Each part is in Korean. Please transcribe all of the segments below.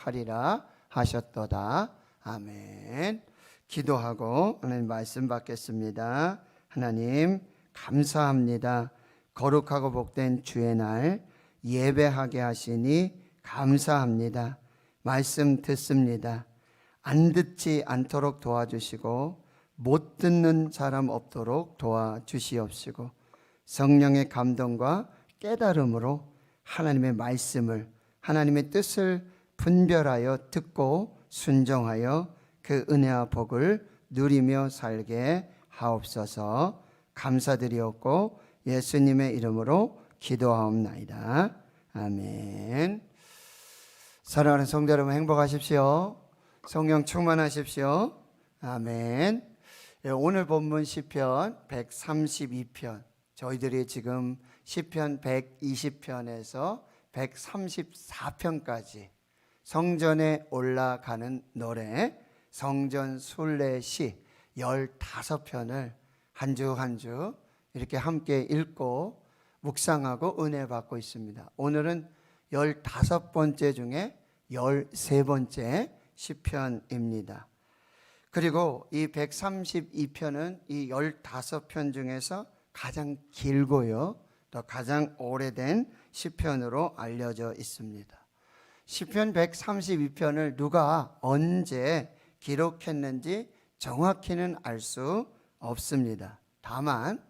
하리라 하셨도다. 아멘. 기도하고 하나님 말씀 받겠습니다. 하나님 감사합니다. 거룩하고 복된 주의 날 예배하게 하시니 감사합니다. 말씀 듣습니다. 안 듣지 않도록 도와주시고 못 듣는 사람 없도록 도와주시옵시고 성령의 감동과 깨달음으로 하나님의 말씀을, 하나님의 뜻을 분별하여 듣고 순종하여 그 은혜와 복을 누리며 살게 하옵소서. 감사드리옵고 예수님의 이름으로 기도하옵나이다. 아멘. 사랑하는 성도 여러분, 행복하십시오. 성령 충만하십시오. 아멘. 오늘 본문 시편 132편, 저희들이 지금 시편 120편에서 134편까지 성전에 올라가는 노래, 성전 순례시 15편을 한 주 한 주 이렇게 함께 읽고 묵상하고 은혜 받고 있습니다. 오늘은 15번째 중에 13번째 시편입니다. 그리고 이 132편은 이 15편 중에서 가장 길고요, 또 가장 오래된 시편으로 알려져 있습니다. 시편 132편을 누가 언제 기록했는지 정확히는 알 수 없습니다. 다만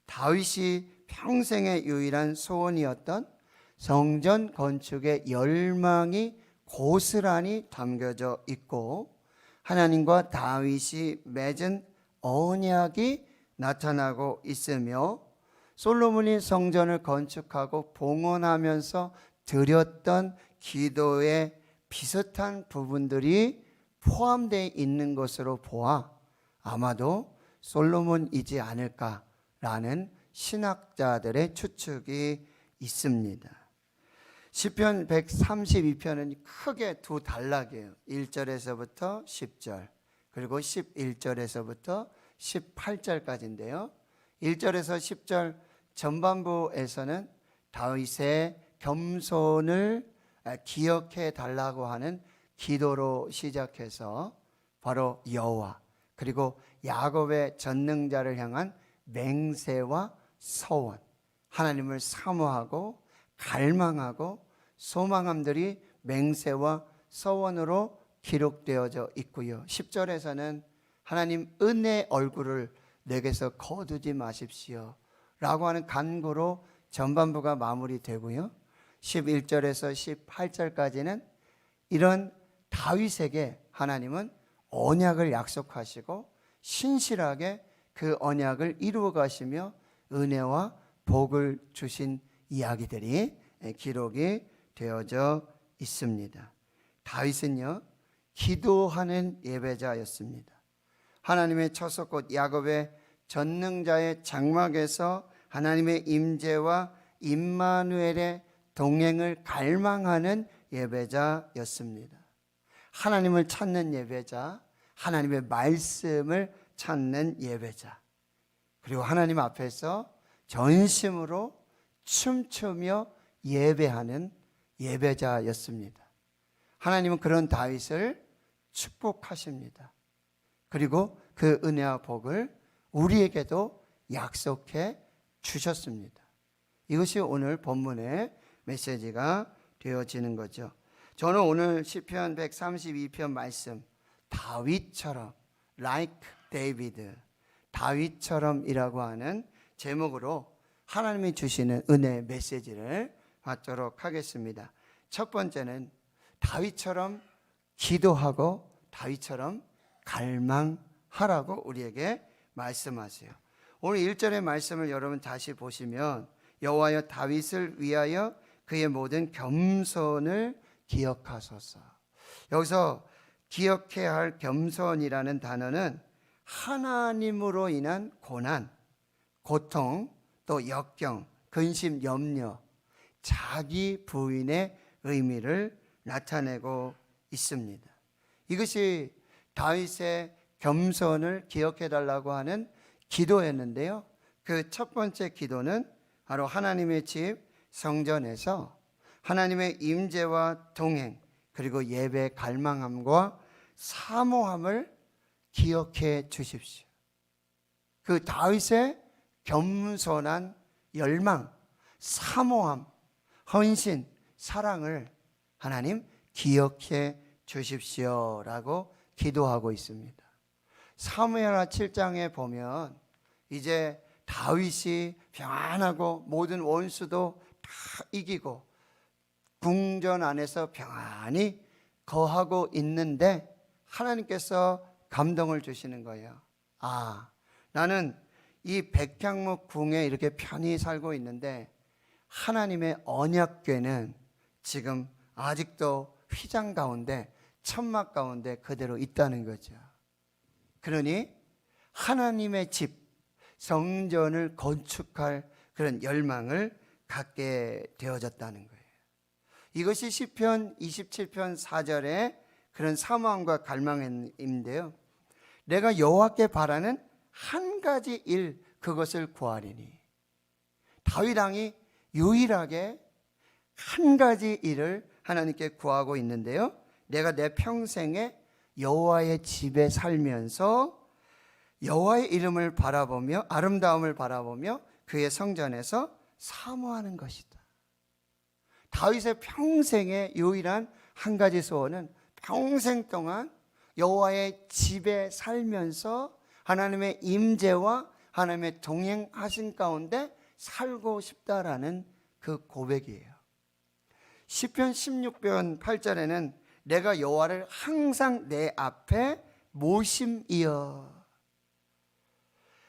다윗이 평생의 유일한 소원이었던 성전 건축의 열망이 고스란히 담겨져 있고 하나님과 다윗이 맺은 언약이 나타나고 있으며 솔로몬이 성전을 건축하고 봉헌하면서 드렸던 기도에 비슷한 부분들이 포함되어 있는 것으로 보아 아마도 솔로몬이지 않을까라는 신학자들의 추측이 있습니다. 시편 132편은 크게 두 단락이에요. 1절에서부터 10절, 그리고 11절에서부터 18절까지인데요. 1절에서 10절 전반부에서는 다윗의 겸손을 기억해 달라고 하는 기도로 시작해서 바로 여호와, 그리고 야곱의 전능자를 향한 맹세와 서원, 하나님을 사모하고 갈망하고 소망함들이 맹세와 서원으로 기록되어져 있고요. 10절에서는 하나님 은혜의 얼굴을 내게서 거두지 마십시오 라고 하는 간구로 전반부가 마무리되고요. 11절에서 18절까지는 이런 다윗에게 하나님은 언약을 약속하시고 신실하게 그 언약을 이루어 가시며 은혜와 복을 주신 이야기들이 기록이 되어져 있습니다. 다윗은요, 기도하는 예배자였습니다. 하나님의 처소곳 야곱의 전능자의 장막에서 하나님의 임재와 임마누엘의 동행을 갈망하는 예배자였습니다. 하나님을 찾는 예배자, 하나님의 말씀을 찾는 예배자, 그리고 하나님 앞에서 전심으로 춤추며 예배하는 예배자였습니다. 하나님은 그런 다윗을 축복하십니다. 그리고 그 은혜와 복을 우리에게도 약속해 주셨습니다. 이것이 오늘 본문의 메시지가 되어지는 거죠. 저는 오늘 시편 132편 말씀, 다윗처럼, like David, 다윗처럼이라고 하는 제목으로 하나님이 주시는 은혜 메시지를 받도록 하겠습니다. 첫 번째는 다윗처럼 기도하고 다윗처럼 갈망하라고 우리에게 말씀하세요. 오늘 1절의 말씀을 여러분 다시 보시면 여호와여 다윗을 위하여 그의 모든 겸손을 기억하소서. 여기서 기억해야 할 겸손이라는 단어는 하나님으로 인한 고난, 고통, 또 역경, 근심, 염려, 자기 부인의 의미를 나타내고 있습니다. 이것이 다윗의 겸손을 기억해 달라고 하는 기도였는데요. 그 첫 번째 기도는 바로 하나님의 집 성전에서 하나님의 임재와 동행, 그리고 예배 갈망함과 사모함을 기억해 주십시오. 그 다윗의 겸손한 열망, 사모함, 헌신, 사랑을 하나님 기억해 주십시오라고 기도하고 있습니다. 사무엘하 7장에 보면 이제 다윗이 평안하고 모든 원수도 다 이기고 궁전 안에서 평안히 거하고 있는데 하나님께서 감동을 주시는 거예요. 아, 나는 이 백향목 궁에 이렇게 편히 살고 있는데 하나님의 언약궤는 지금 아직도 휘장 가운데, 천막 가운데 그대로 있다는 거죠. 그러니 하나님의 집, 성전을 건축할 그런 열망을 갖게 되어졌다는 거예요. 이것이 시편 27편 4절의 그런 사모함과 갈망인데요. 내가 여호와께 바라는 한 가지 일, 그것을 구하리니. 다윗 왕이 유일하게 한 가지 일을 하나님께 구하고 있는데요. 내가 내 평생에 여호와의 집에 살면서 여호와의 이름을 바라보며 아름다움을 바라보며 그의 성전에서 사모하는 것이다. 다윗의 평생의 유일한 한 가지 소원은 평생 동안 여호와의 집에 살면서 하나님의 임재와 하나님의 동행하신 가운데 살고 싶다라는 그 고백이에요. 시편 16편 8절에는 내가 여호와를 항상 내 앞에 모심이여.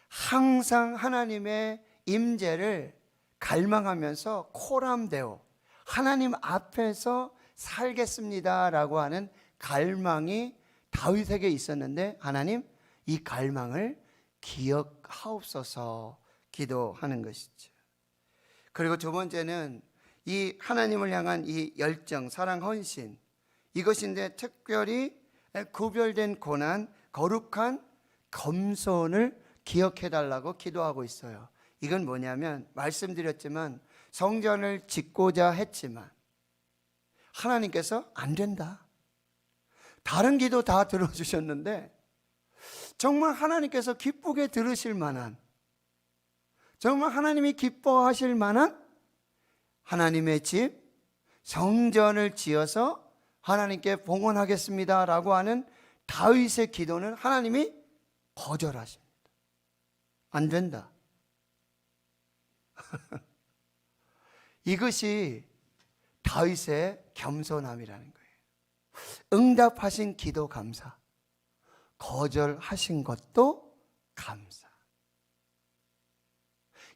항상 하나님의 임재를 갈망하면서 코람데오, 하나님 앞에서 살겠습니다라고 하는 갈망이 다윗에게 있었는데 하나님 이 갈망을 기억하옵소서 기도하는 것이죠. 그리고 두 번째는 이 하나님을 향한 이 열정, 사랑, 헌신, 이것인데 특별히 구별된 고난, 거룩한 겸손을 기억해 달라고 기도하고 있어요. 이건 뭐냐면 말씀드렸지만 성전을 짓고자 했지만 하나님께서 안 된다. 다른 기도 다 들어주셨는데 정말 하나님께서 기쁘게 들으실 만한, 정말 하나님이 기뻐하실 만한 하나님의 집, 성전을 지어서 하나님께 봉헌하겠습니다 라고 하는 다윗의 기도는 하나님이 거절하십니다. 안 된다. 이것이 다윗의 겸손함이라는 거예요. 응답하신 기도 감사, 거절하신 것도 감사.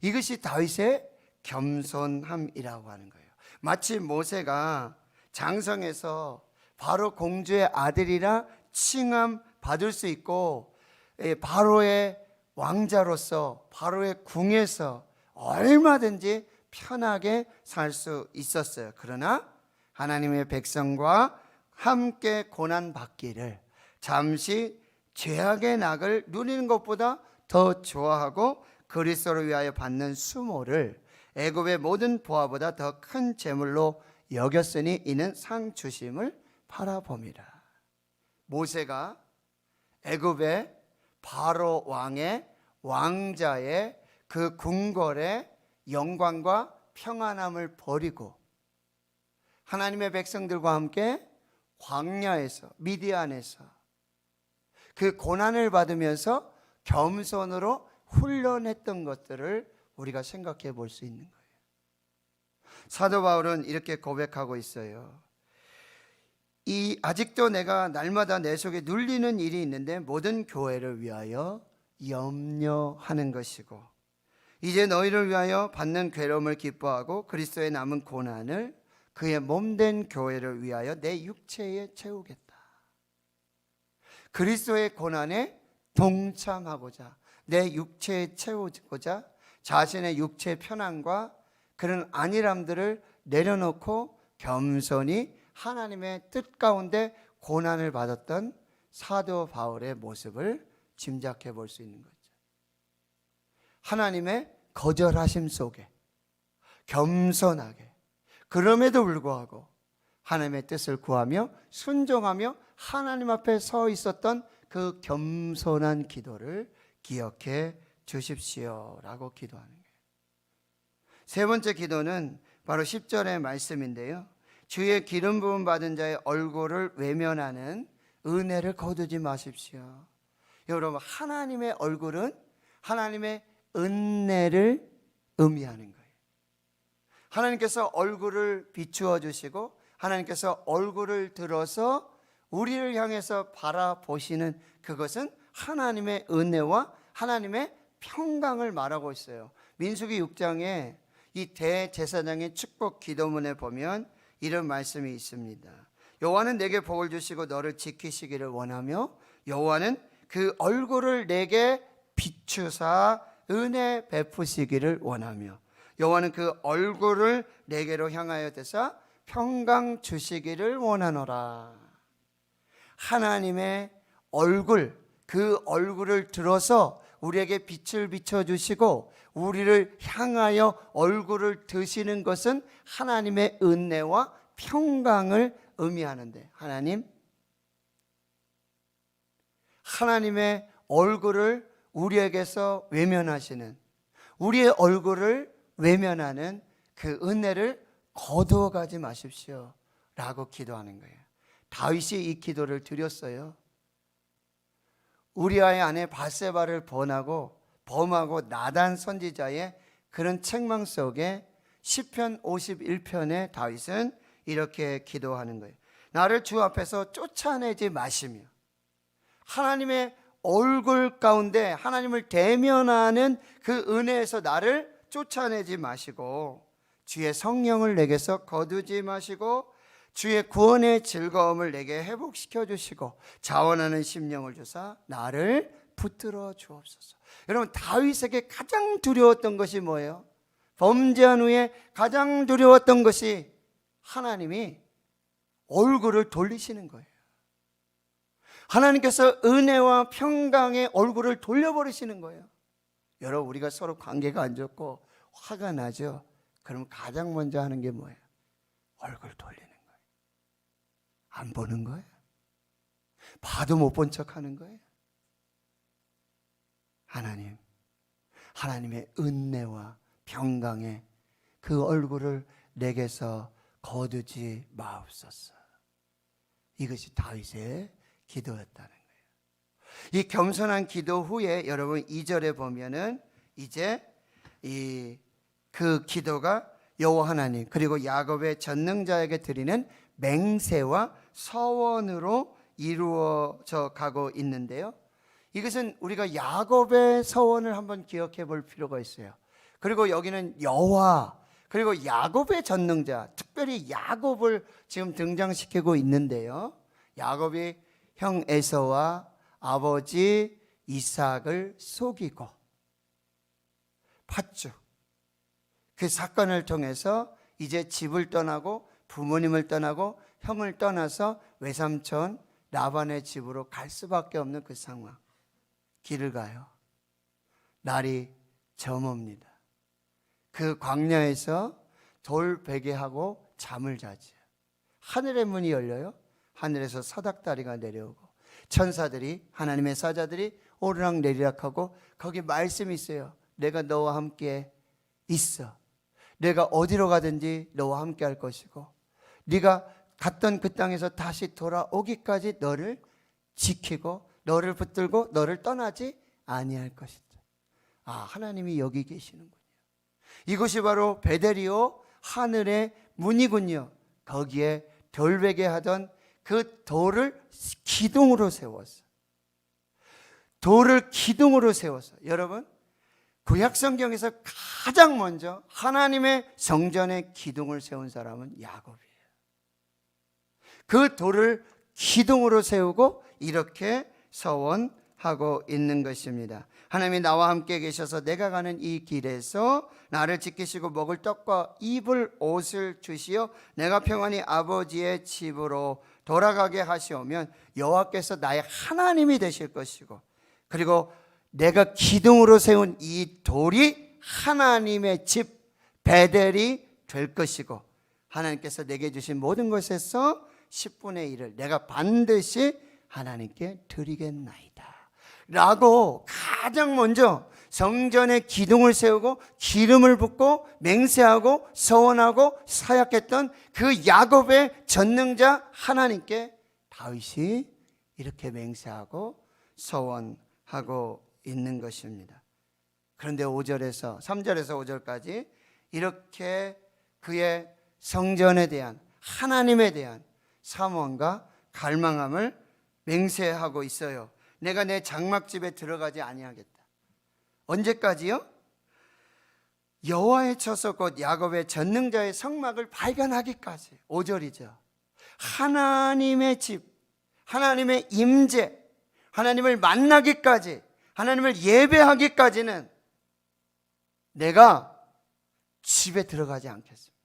이것이 다윗의 겸손함이라고 하는 거예요. 마치 모세가 장성에서 바로 공주의 아들이라 칭함 받을 수 있고 바로의 왕자로서 바로의 궁에서 얼마든지 편하게 살 수 있었어요. 그러나 하나님의 백성과 함께 고난받기를 잠시 죄악의 낙을 누리는 것보다 더 좋아하고 그리스도를 위하여 받는 수모를 애굽의 모든 보화보다 더 큰 재물로 여겼으니 이는 상 주심을 바라봅니다. 모세가 애굽의 바로 왕의 왕자의 그 궁궐의 영광과 평안함을 버리고 하나님의 백성들과 함께 광야에서 미디안에서 그 고난을 받으면서 겸손으로 훈련했던 것들을 우리가 생각해 볼 수 있는 거예요. 사도 바울은 이렇게 고백하고 있어요. 아직도 내가 날마다 내 속에 눌리는 일이 있는데 모든 교회를 위하여 염려하는 것이고 이제 너희를 위하여 받는 괴로움을 기뻐하고 그리스도의 남은 고난을 그의 몸된 교회를 위하여 내 육체에 채우겠다. 그리스도의 고난에 동참하고자 내 육체에 채우고자 자신의 육체의 편안과 그런 안일함들을 내려놓고 겸손히 하나님의 뜻 가운데 고난을 받았던 사도 바울의 모습을 짐작해 볼 수 있는 거죠. 하나님의 거절하심 속에 겸손하게, 그럼에도 불구하고 하나님의 뜻을 구하며 순종하며 하나님 앞에 서 있었던 그 겸손한 기도를 기억해 주십시오 라고 기도하는 거예요. 세 번째 기도는 바로 10절의 말씀인데요, 주의 기름 부음 받은 자의 얼굴을 외면하는 은혜를 거두지 마십시오. 여러분, 하나님의 얼굴은 하나님의 은혜를 의미하는 거예요. 하나님께서 얼굴을 비추어 주시고 하나님께서 얼굴을 들어서 우리를 향해서 바라보시는 그것은 하나님의 은혜와 하나님의 평강을 말하고 있어요. 민수기 6장에 이 대제사장의 축복 기도문에 보면 이런 말씀이 있습니다. 여호와는 내게 복을 주시고 너를 지키시기를 원하며 여호와는 그 얼굴을 내게 비추사 은혜 베푸시기를 원하며 여호와는 그 얼굴을 내게로 향하여 대사 평강 주시기를 원하노라. 하나님의 얼굴, 그 얼굴을 들어서 우리에게 빛을 비춰주시고 우리를 향하여 얼굴을 드시는 것은 하나님의 은혜와 평강을 의미하는데, 하나님의 얼굴을 우리에게서 외면하시는, 우리의 얼굴을 외면하는 그 은혜를 거두어가지 마십시오 라고 기도하는 거예요. 다윗이 이 기도를 드렸어요. 우리아의 아내 바세바를 범하고 나단 선지자의 그런 책망 속에 시편 51편에 다윗은 이렇게 기도하는 거예요. 나를 주 앞에서 쫓아내지 마시며 하나님의 얼굴 가운데 하나님을 대면하는 그 은혜에서 나를 쫓아내지 마시고 주의 성령을 내게서 거두지 마시고 주의 구원의 즐거움을 내게 회복시켜 주시고 자원하는 심령을 주사 나를 붙들어 주옵소서. 여러분, 다윗에게 가장 두려웠던 것이 뭐예요? 범죄한 후에 가장 두려웠던 것이 하나님이 얼굴을 돌리시는 거예요. 하나님께서 은혜와 평강의 얼굴을 돌려버리시는 거예요. 여러분, 우리가 서로 관계가 안 좋고 화가 나죠? 그럼 가장 먼저 하는 게 뭐예요? 얼굴 돌리는 거예요. 안 보는 거예요. 봐도 못 본 척 하는 거예요. 하나님의 은혜와 평강의 그 얼굴을 내게서 거두지 마옵소서. 이것이 다윗의 기도였다는 거예요. 이 겸손한 기도 후에 여러분 2절에 보면은 이제 그 기도가 여호와 하나님 그리고 야곱의 전능자에게 드리는 맹세와 서원으로 이루어져 가고 있는데요, 이것은 우리가 야곱의 서원을 한번 기억해 볼 필요가 있어요. 그리고 여기는 여호와 그리고 야곱의 전능자, 특별히 야곱을 지금 등장시키고 있는데요, 야곱이 형 에서와 아버지 이삭을 속이고 팥죽, 그 사건을 통해서 이제 집을 떠나고 부모님을 떠나고 형을 떠나서 외삼촌 라반의 집으로 갈 수밖에 없는 그 상황. 길을 가요. 날이 저멉니다. 그 광야에서 돌 베개하고 잠을 자지. 하늘의 문이 열려요. 하늘에서 사닥다리가 내려오고 천사들이, 하나님의 사자들이 오르락 내리락하고 거기 말씀이 있어요. 내가 너와 함께 있어. 내가 어디로 가든지 너와 함께 할 것이고 네가 갔던 그 땅에서 다시 돌아오기까지 너를 지키고 너를 붙들고 너를 떠나지 아니할 것이다. 아, 하나님이 여기 계시는군요. 이곳이 바로 베델이요 하늘의 문이군요. 거기에 돌베개 하던 그 돌을 기둥으로 세웠어. 돌을 기둥으로 세웠어. 여러분, 구약 성경에서 가장 먼저 하나님의 성전에 기둥을 세운 사람은 야곱이에요. 그 돌을 기둥으로 세우고 이렇게 서원하고 있는 것입니다. 하나님이 나와 함께 계셔서 내가 가는 이 길에서 나를 지키시고 먹을 떡과 입을 옷을 주시어 내가 평안히 아버지의 집으로 돌아가게 하시오면 여호와께서 나의 하나님이 되실 것이고 그리고 내가 기둥으로 세운 이 돌이 하나님의 집 베델이 될 것이고 하나님께서 내게 주신 모든 것에서 10분의 1을 내가 반드시 하나님께 드리겠나이다 라고 가장 먼저 성전에 기둥을 세우고 기름을 붓고 맹세하고 서원하고 사약했던 그 야곱의 전능자 하나님께 다윗이 이렇게 맹세하고 서원하고 있는 것입니다. 그런데 5절에서 3절에서 5절까지 이렇게 그의 성전에 대한 하나님에 대한 사모함과 갈망함을 맹세하고 있어요. 내가 내 장막집에 들어가지 아니하겠다. 언제까지요? 여호와의 처소 곧 야곱의 전능자의 성막을 발견하기까지. 5절이죠. 하나님의 집, 하나님의 임재, 하나님을 만나기까지, 하나님을 예배하기까지는 내가 집에 들어가지 않겠습니다.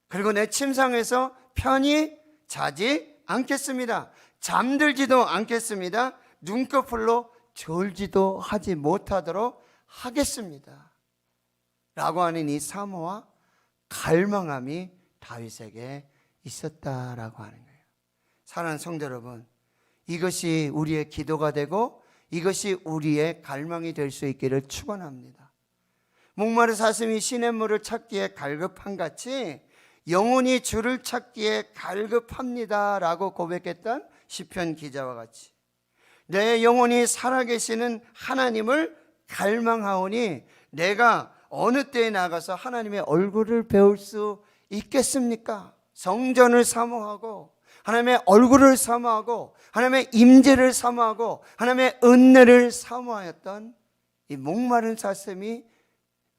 그리고 내 침상에서 편히 자지 않겠습니다. 잠들지도 않겠습니다. 눈꺼풀로 졸지도 하지 못하도록 하겠습니다 라고 하는 이 사모와 갈망함이 다윗에게 있었다라고 하는 거예요. 사랑하는 성도 여러분, 이것이 우리의 기도가 되고 이것이 우리의 갈망이 될 수 있기를 축원합니다. 목마른 사슴이 시냇물을 찾기에 갈급한 같이 영혼이 주를 찾기에 갈급합니다 라고 고백했던 시편 기자와 같이 내 영혼이 살아계시는 하나님을 갈망하오니 내가 어느 때에 나가서 하나님의 얼굴을 배울 수 있겠습니까? 성전을 사모하고 하나님의 얼굴을 사모하고 하나님의 임재를 사모하고 하나님의 은혜를 사모하였던 이 목마른 사슴이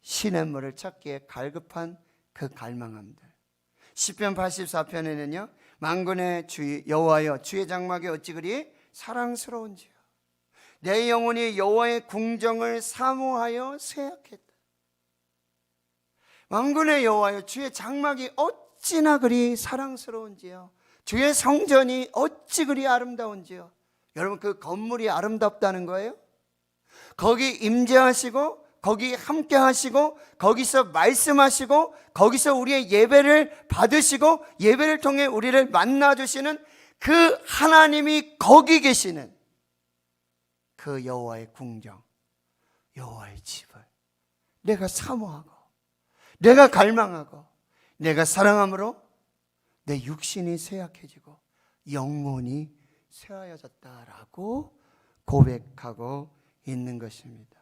시냇물을 찾기에 갈급한 그 갈망함들. 시편 84편에는요 만군의 주 여호와여 주의 장막에 어찌 그리 사랑스러운지요 내 영혼이 여호와의 궁정을 사모하여 쇠약했다. 만군의 여호와여 주의 장막이 어찌나 그리 사랑스러운지요 주의 성전이 어찌 그리 아름다운지요. 여러분 그 건물이 아름답다는 거예요? 거기 임재하시고 거기 함께 하시고 거기서 말씀하시고 거기서 우리의 예배를 받으시고 예배를 통해 우리를 만나주시는 그 하나님이 거기 계시는 그 여호와의 궁정, 여호와의 집을 내가 사모하고 내가 갈망하고 내가 사랑함으로 내 육신이 쇠약해지고 영혼이 쇠하여졌다라고 고백하고 있는 것입니다.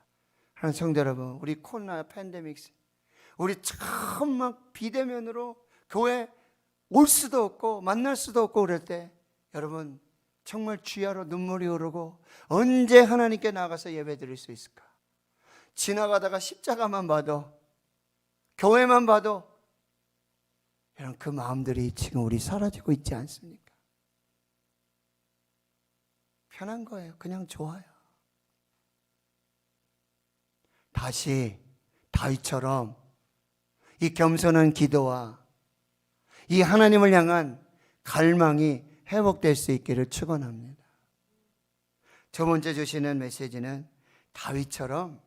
하나님 성도 여러분, 우리 코로나 팬데믹 우리 참 막 비대면으로 교회 올 수도 없고 만날 수도 없고 그럴 때 여러분 정말 주야로 눈물이 흐르고 언제 하나님께 나가서 예배 드릴 수 있을까? 지나가다가 십자가만 봐도 교회만 봐도 여러분 그 마음들이 지금 우리 사라지고 있지 않습니까? 편한 거예요. 그냥 좋아요. 다시 다윗처럼 이 겸손한 기도와 이 하나님을 향한 갈망이 회복될 수 있기를 축원합니다. 두 번째 주시는 메시지는 다윗처럼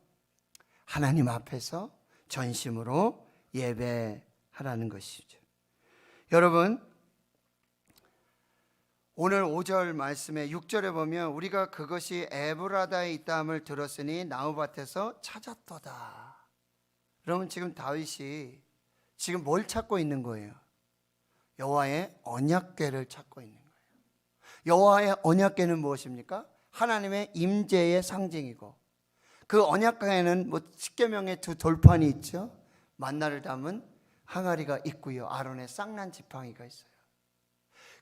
하나님 앞에서 전심으로 예배하라는 것이죠. 여러분 오늘 5절 말씀에 6절에 보면 우리가 그것이 에브라다에 있다함을 들었으니 나무밭에서 찾았도다. 그러면 지금 다윗이 지금 뭘 찾고 있는 거예요? 여호와의 언약궤를 찾고 있는 거예요. 여호와의 언약궤는 무엇입니까? 하나님의 임재의 상징이고 그 언약궤에는 뭐 십계명의 두 돌판이 있죠. 만나를 담은 항아리가 있고요. 아론의 쌍난 지팡이가 있어요.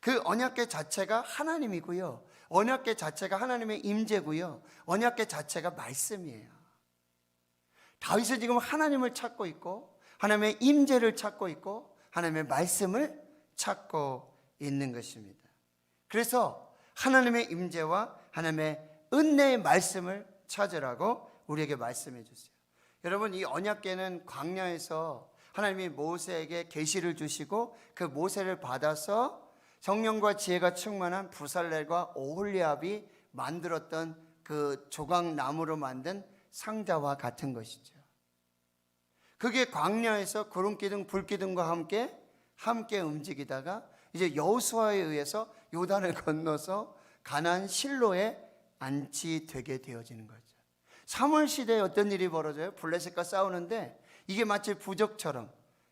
그 언약궤 자체가 하나님이고요. 언약궤 자체가 하나님의 임재고요. 언약궤 자체가 말씀이에요. 다윗은 지금 하나님을 찾고 있고 하나님의 임재를 찾고 있고 하나님의 말씀을 찾고 있는 것입니다. 그래서 하나님의 임재와 하나님의 은혜의 말씀을 찾으라고 우리에게 말씀해 주세요. 여러분 이 언약궤는 광야에서 하나님이 모세에게 계시를 주시고 그 모세를 받아서 성령과 지혜가 충만한 부살렐과 오홀리압이 만들었던 그 조각나무로 만든 상자와 같은 것이죠. 그게 광야에서 구름기둥 불기둥과 함께 움직이다가 이제 여호수아에 의해서 요단을 건너서 가나안 실로에 안치되게 되어지는 거죠. 사무엘 시대에 어떤 일이 벌어져요? 블레셋과 싸우는데 이게 마치 부적처럼,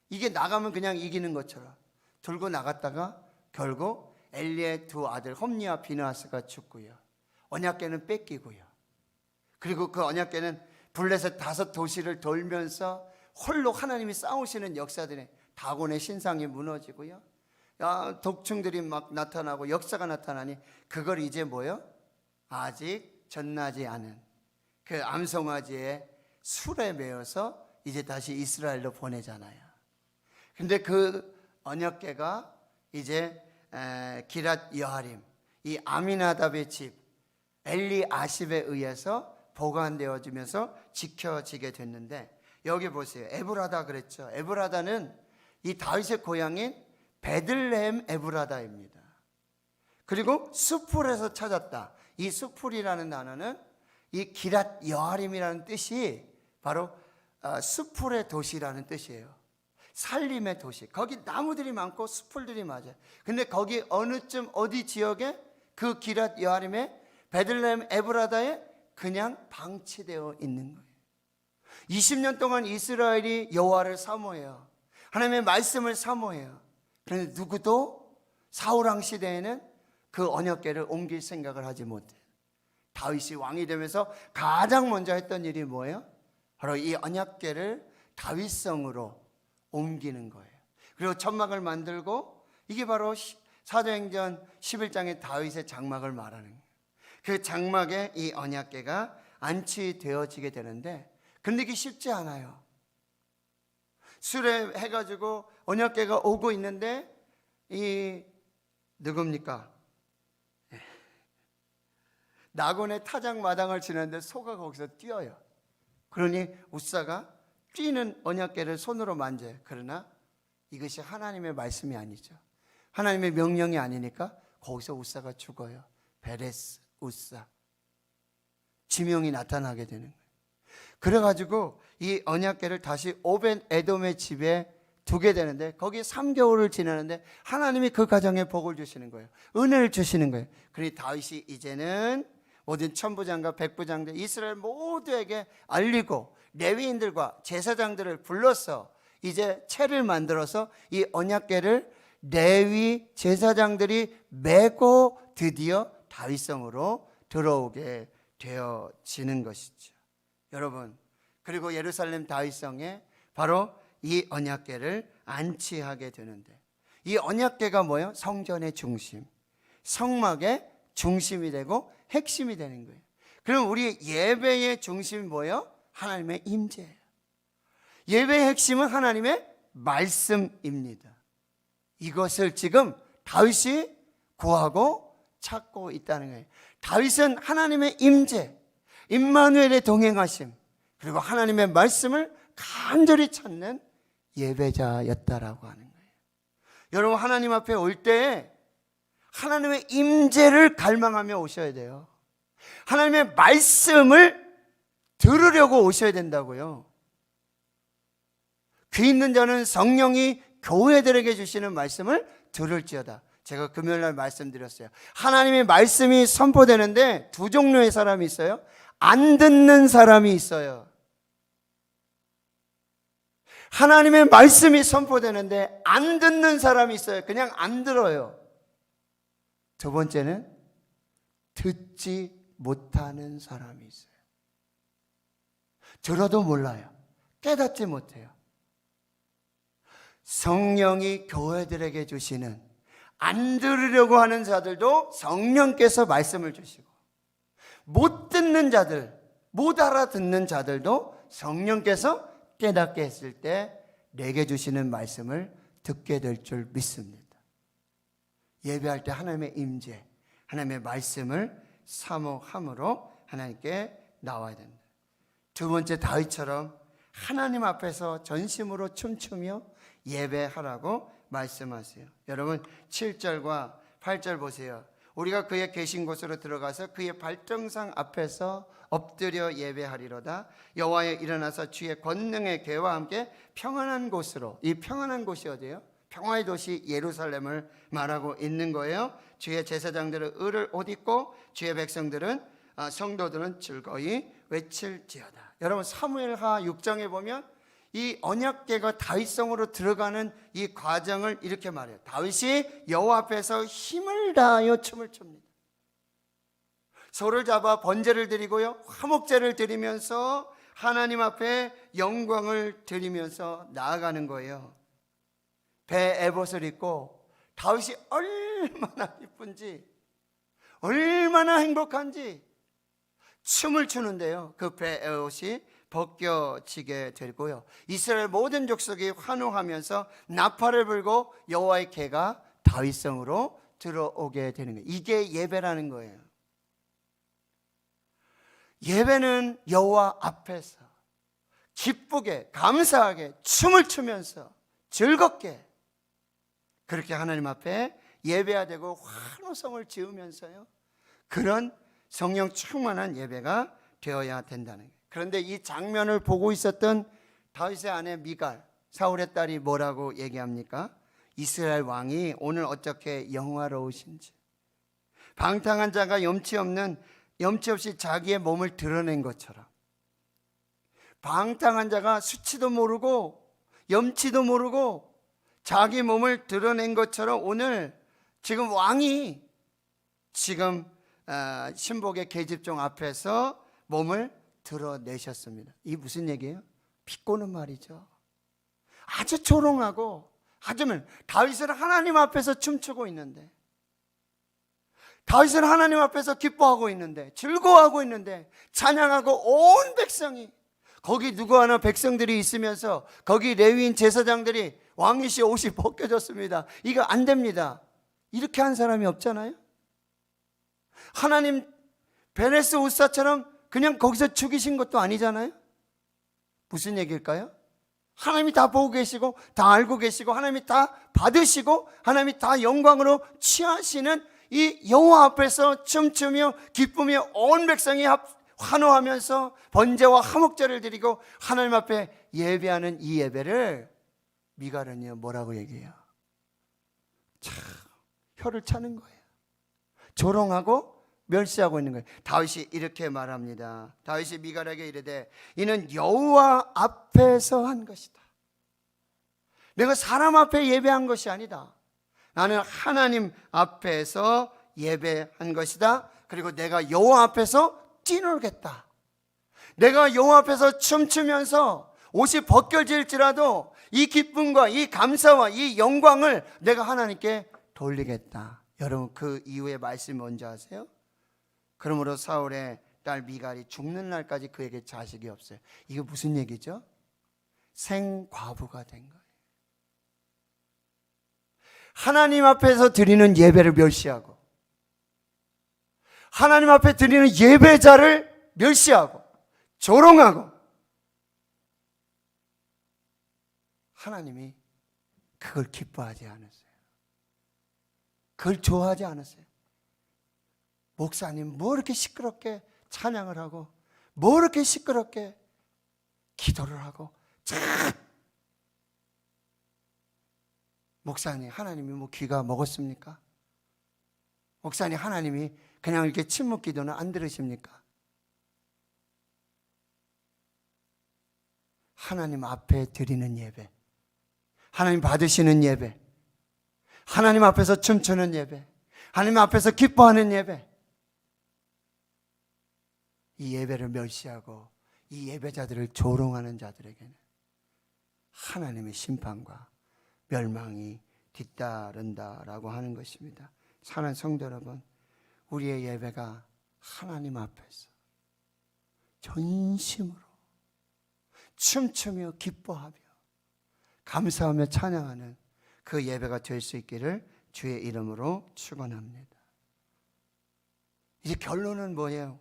이게 나가면 그냥 이기는 것처럼 들고 나갔다가 결국 엘리의 두 아들 홈니와 비느하스가 죽고요, 언약궤는 뺏기고요, 그리고 그 언약궤는 블레셋 5도시를 돌면서 홀로 하나님이 싸우시는 역사들에 다곤의 신상이 무너지고요, 독충들이 막 나타나고 역사가 나타나니 그걸 이제 뭐요? 아직 전나지 않은 그 암송아지의 술에 매어서 이제 다시 이스라엘로 보내잖아요. 근데 그 언약궤가 이제 기랏 여하림, 이 아미나답의 집 엘리 아십에 의해서 보관되어지면서 지켜지게 됐는데, 여기 보세요. 에브라다 그랬죠. 에브라다는 이 다윗의 고향인 베들레헴 에브라다입니다. 그리고 수풀에서 찾았다. 이 수풀이라는 단어는 이 기랏 여하림이라는 뜻이 바로 수풀의 도시라는 뜻이에요. 살림의 도시. 거기 나무들이 많고 수풀들이 맞아요. 근데 거기 어느쯤 어디 지역에 그 기랏 여하림의 베들레헴 에브라다에 그냥 방치되어 있는 거예요. 20년 동안 이스라엘이 여호와를 사모해요. 하나님의 말씀을 사모해요. 그런데 누구도 사울왕 시대에는 그 언약궤를 옮길 생각을 하지 못해요. 다윗이 왕이 되면서 가장 먼저 했던 일이 뭐예요? 바로 이 언약궤를 다윗성으로 옮기는 거예요. 그리고 천막을 만들고, 이게 바로 사도행전 11장의 다윗의 장막을 말하는 거예요. 그 장막에 이 언약궤가 안치되어지게 되는데, 근데 이게 쉽지 않아요. 수레해가지고 언약궤가 오고 있는데 이 누굽니까? 나곤의 타작 마당을 지나는데 소가 거기서 뛰어요. 그러니 우사가 뛰는 언약궤를 손으로 만져요. 그러나 이것이 하나님의 말씀이 아니죠. 하나님의 명령이 아니니까 거기서 우사가 죽어요. 베레스 우사, 지명이 나타나게 되는 거예요. 그래가지고 이 언약궤를 다시 오벤 에돔의 집에 두게 되는데, 거기 3개월을 지나는데 하나님이 그 가정에 복을 주시는 거예요. 은혜를 주시는 거예요. 그러니 다윗이 이제는 모든 천부장과 백부장들 이스라엘 모두에게 알리고 레위인들과 제사장들을 불러서 이제 채를 만들어서 이 언약궤를 레위 제사장들이 메고 드디어 다윗성으로 들어오게 되어지는 것이죠. 여러분, 그리고 예루살렘 다윗성에 바로 이 언약궤를 안치하게 되는데, 이 언약궤가 뭐예요? 성전의 중심, 성막의 중심이 되고 핵심이 되는 거예요. 그럼 우리 예배의 중심이 뭐예요? 하나님의 임재예요. 예배의 핵심은 하나님의 말씀입니다. 이것을 지금 다윗이 구하고 찾고 있다는 거예요. 다윗은 하나님의 임재, 임마누엘의 동행하심, 그리고 하나님의 말씀을 간절히 찾는 예배자였다라고 하는 거예요. 여러분, 하나님 앞에 올 때 하나님의 임재를 갈망하며 오셔야 돼요. 하나님의 말씀을 들으려고 오셔야 된다고요. 귀 있는 자는 성령이 교회들에게 주시는 말씀을 들을지어다. 제가 금요일날 말씀드렸어요. 하나님의 말씀이 선포되는데 두 종류의 사람이 있어요. 안 듣는 사람이 있어요. 하나님의 말씀이 선포되는데 안 듣는 사람이 있어요. 그냥 안 들어요. 두 번째는 듣지 못하는 사람이 있어요. 들어도 몰라요. 깨닫지 못해요. 성령이 교회들에게 주시는, 안 들으려고 하는 자들도 성령께서 말씀을 주시고, 못 듣는 자들, 못 알아듣는 자들도 성령께서 깨닫게 했을 때 내게 주시는 말씀을 듣게 될 줄 믿습니다. 예배할 때 하나님의 임재, 하나님의 말씀을 사모함으로 하나님께 나와야 된다. 두 번째, 다윗처럼 하나님 앞에서 전심으로 춤추며 예배하라고 말씀하세요. 여러분 7절과 8절 보세요. 우리가 그의 계신 곳으로 들어가서 그의 발정상 앞에서 엎드려 예배하리로다. 여호와여 일어나서 주의 권능의 궤와 함께 평안한 곳으로, 이 평안한 곳이 어디예요? 평화의 도시 예루살렘을 말하고 있는 거예요. 주의 제사장들은 을을 옷 입고 주의 백성들은 성도들은 즐거이 외칠지어다. 여러분 사무엘하 6장에 보면 이 언약궤가 다윗성으로 들어가는 이 과정을 이렇게 말해요. 다윗이 여호와 앞에서 힘을 다하여 춤을 춥니다. 소를 잡아 번제를 드리고요, 화목제를 드리면서 하나님 앞에 영광을 드리면서 나아가는 거예요. 배 에봇을 입고 다윗이 얼마나 기쁜지, 얼마나 행복한지 춤을 추는데요, 그 배 에봇이 벗겨지게 되고요, 이스라엘 모든 족속이 환호하면서 나팔을 불고 여호와의 궤가 다윗성으로 들어오게 되는 거예요. 이게 예배라는 거예요. 예배는 여호와 앞에서 기쁘게 감사하게 춤을 추면서 즐겁게 그렇게 하나님 앞에 예배해야 되고 환호성을 지으면서요, 그런 성령 충만한 예배가 되어야 된다는 거예요. 그런데 이 장면을 보고 있었던 다윗의 아내 미갈, 사울의 딸이 뭐라고 얘기합니까? 이스라엘 왕이 오늘 어떻게 영화로우신지, 방탕한 자가 염치 없이 자기의 몸을 드러낸 것처럼, 방탕한 자가 수치도 모르고 염치도 모르고 자기 몸을 드러낸 것처럼 오늘 지금 왕이 지금 신복의 계집종 앞에서 몸을 드러내셨습니다. 이게 무슨 얘기예요? 비꼬는 말이죠. 아주 조롱하고, 하지만 다윗은 하나님 앞에서 춤추고 있는데, 다윗은 하나님 앞에서 기뻐하고 있는데, 즐거워하고 있는데, 찬양하고 온 백성이, 거기 누구 하나 백성들이 있으면서 거기 레위인 제사장들이 왕이시 옷이 벗겨졌습니다. 이거 안 됩니다. 이렇게 한 사람이 없잖아요. 하나님 베레스 우사처럼 그냥 거기서 죽이신 것도 아니잖아요. 무슨 얘기일까요? 하나님이 다 보고 계시고 다 알고 계시고 하나님이 다 받으시고 하나님이 다 영광으로 취하시는 이 여호와 앞에서 춤추며 기쁘며 온 백성이 환호하면서 번제와 화목제를 드리고 하나님 앞에 예배하는 이 예배를 미갈은요 뭐라고 얘기해요? 참 혀를 차는 거예요. 조롱하고 멸시하고 있는 거예요. 다윗이 이렇게 말합니다. 다윗이 미갈에게 이르되 이는 여호와 앞에서 한 것이다. 내가 사람 앞에 예배한 것이 아니다. 나는 하나님 앞에서 예배한 것이다. 그리고 내가 여호와 앞에서 뛰놀겠다. 내가 여호와 앞에서 춤추면서 옷이 벗겨질지라도 이 기쁨과 이 감사와 이 영광을 내가 하나님께 돌리겠다. 여러분 그 이후의 말씀이 뭔지 아세요? 그러므로 사울의 딸 미갈이 죽는 날까지 그에게 자식이 없어요. 이게 무슨 얘기죠? 생과부가 된 거예요. 하나님 앞에서 드리는 예배를 멸시하고 하나님 앞에 드리는 예배자를 멸시하고 조롱하고 하나님이 그걸 기뻐하지 않았어요. 그걸 좋아하지 않았어요. 목사님 뭐 이렇게 시끄럽게 찬양을 하고 뭐 이렇게 시끄럽게 기도를 하고 참 목사님 하나님이 뭐 귀가 먹었습니까? 목사님 하나님이 그냥 이렇게 침묵 기도는 안 들으십니까? 하나님 앞에 드리는 예배, 하나님 받으시는 예배, 하나님 앞에서 춤추는 예배, 하나님 앞에서 기뻐하는 예배, 이 예배를 멸시하고 이 예배자들을 조롱하는 자들에게는 하나님의 심판과 멸망이 뒤따른다라고 하는 것입니다. 사랑하는 성도 여러분, 우리의 예배가 하나님 앞에서 전심으로 춤추며 기뻐하며 감사하며 찬양하는 그 예배가 될 수 있기를 주의 이름으로 축원합니다. 이제 결론은 뭐예요?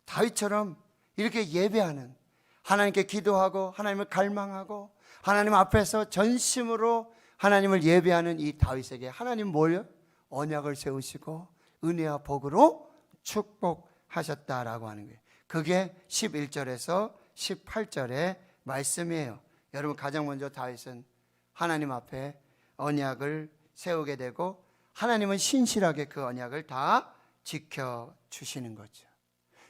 다윗처럼 이렇게 예배하는, 하나님께 기도하고 하나님을 갈망하고 하나님 앞에서 전심으로 하나님을 예배하는 이 다윗에게 하나님 뭘요? 언약을 세우시고 은혜와 복으로 축복하셨다라고 하는 거예요. 그게 11절에서 18절의 말씀이에요. 여러분, 가장 먼저 다윗은 하나님 앞에 언약을 세우게 되고 하나님은 신실하게 그 언약을 다 지켜주시는 거죠.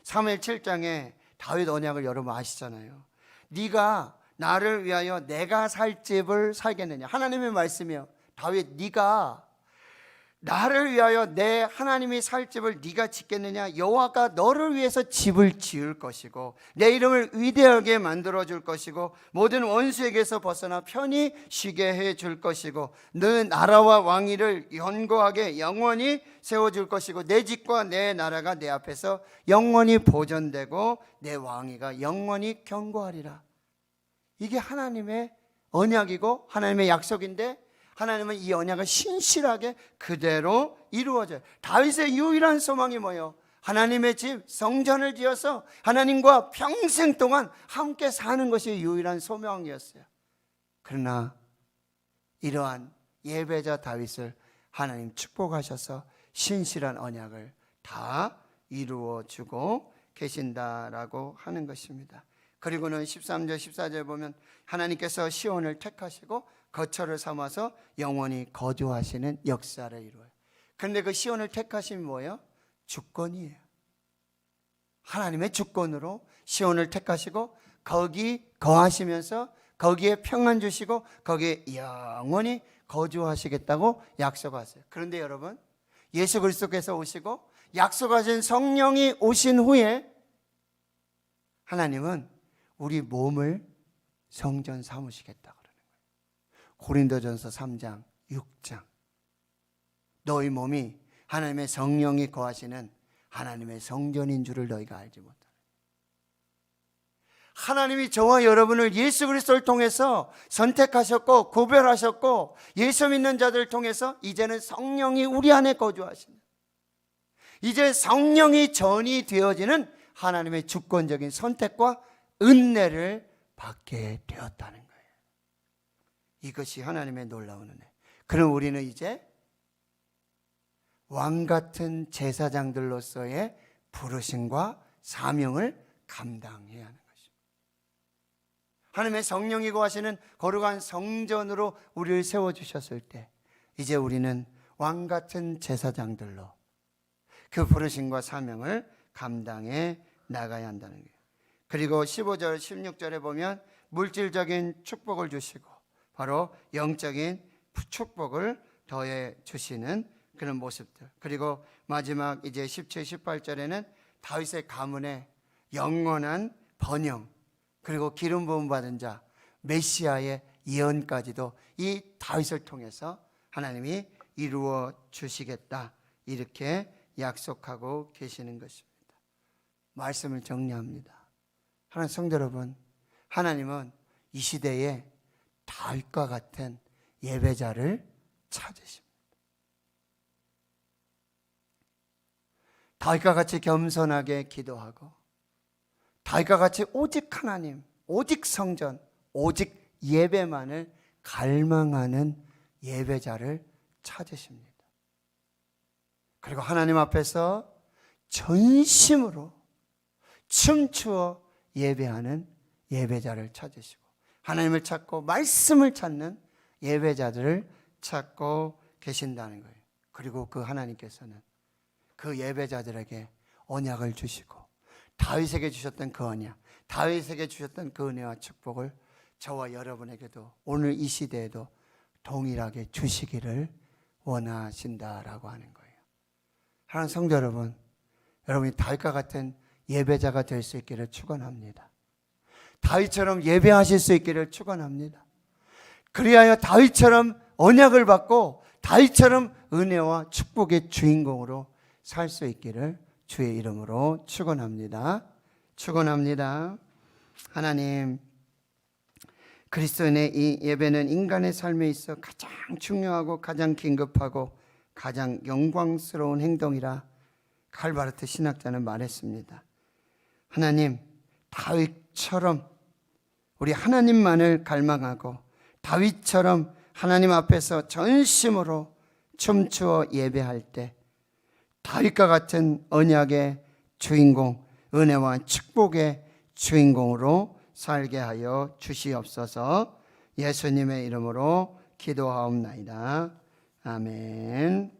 사무엘 7장에 다윗 언약을 여러분 아시잖아요. 네가 나를 위하여 내가 살 집을 살겠느냐. 하나님의 말씀이요. 다윗, 네가 나를 위하여 내 하나님이 살 집을 네가 짓겠느냐. 여호와가 너를 위해서 집을 지을 것이고 내 이름을 위대하게 만들어 줄 것이고 모든 원수에게서 벗어나 편히 쉬게 해 줄 것이고 너 나라와 왕위를 견고하게 영원히 세워줄 것이고 내 집과 내 나라가 내 앞에서 영원히 보존되고 내 왕위가 영원히 견고하리라. 이게 하나님의 언약이고 하나님의 약속인데 하나님은 이 언약을 신실하게 그대로 이루어져요. 다윗의 유일한 소망이 뭐예요? 하나님의 집 성전을 지어서 하나님과 평생 동안 함께 사는 것이 유일한 소망이었어요. 그러나 이러한 예배자 다윗을 하나님 축복하셔서 신실한 언약을 다 이루어주고 계신다라고 하는 것입니다. 그리고는 13절 14절 보면 하나님께서 시온을 택하시고 거처를 삼아서 영원히 거주하시는 역사를 이루어요. 그런데 그 시온을 택하신 뭐예요? 주권이에요. 하나님의 주권으로 시온을 택하시고 거기 거하시면서 거기에 평안 주시고 거기에 영원히 거주하시겠다고 약속하세요. 그런데 여러분, 예수 그리스도께서 오시고 약속하신 성령이 오신 후에 하나님은 우리 몸을 성전 삼으시겠다 그러는 거예요. 고린도전서 3장 6장 너희 몸이 하나님의 성령이 거하시는 하나님의 성전인 줄을 너희가 알지 못하느냐. 하나님이 저와 여러분을 예수 그리스도를 통해서 선택하셨고 구별하셨고 예수 믿는 자들을 통해서 이제는 성령이 우리 안에 거주하시는, 이제 성령이 전이 되어지는 하나님의 주권적인 선택과 은혜를 받게 되었다는 거예요. 이것이 하나님의 놀라운 은혜. 그럼 우리는 이제 왕같은 제사장들로서의 부르심과 사명을 감당해야 하는 것입니다. 하나님의 성령이 거하시는 거룩한 성전으로 우리를 세워주셨을 때 이제 우리는 왕같은 제사장들로 그 부르심과 사명을 감당해 나가야 한다는 거예요. 그리고 15절 16절에 보면 물질적인 축복을 주시고 바로 영적인 축복을 더해 주시는 그런 모습들. 그리고 마지막 이제 17, 18절에는 다윗의 가문의 영원한 번영, 그리고 기름 부음 받은 자 메시아의 예언까지도 이 다윗을 통해서 하나님이 이루어 주시겠다, 이렇게 약속하고 계시는 것입니다. 말씀을 정리합니다. 하나님 성도 여러분, 하나님은 이 시대에 다윗과 같은 예배자를 찾으십니다. 다윗과 같이 겸손하게 기도하고 다윗과 같이 오직 하나님, 오직 성전, 오직 예배만을 갈망하는 예배자를 찾으십니다. 그리고 하나님 앞에서 전심으로 춤추어 예배하는 예배자를 찾으시고 하나님을 찾고 말씀을 찾는 예배자들을 찾고 계신다는 거예요. 그리고 그 하나님께서는 그 예배자들에게 언약을 주시고 다윗에게 주셨던 그 언약, 다윗에게 주셨던 그 은혜와 축복을 저와 여러분에게도 오늘 이 시대에도 동일하게 주시기를 원하신다라고 하는 거예요. 하나님 성도 여러분, 여러분이 다윗과 같은 예배자가 될 수 있기를 축원합니다. 다윗처럼 예배하실 수 있기를 축원합니다. 그리하여 다윗처럼 언약을 받고 다윗처럼 은혜와 축복의 주인공으로 살 수 있기를 주의 이름으로 축원합니다. 축원합니다. 하나님, 그리스도인의 이 예배는 인간의 삶에 있어 가장 중요하고 가장 긴급하고 가장 영광스러운 행동이라 칼바르트 신학자는 말했습니다. 하나님, 다윗처럼 우리 하나님만을 갈망하고 다윗처럼 하나님 앞에서 전심으로 춤추어 예배할 때 다윗과 같은 언약의 주인공, 은혜와 축복의 주인공으로 살게 하여 주시옵소서. 예수님의 이름으로 기도하옵나이다. 아멘.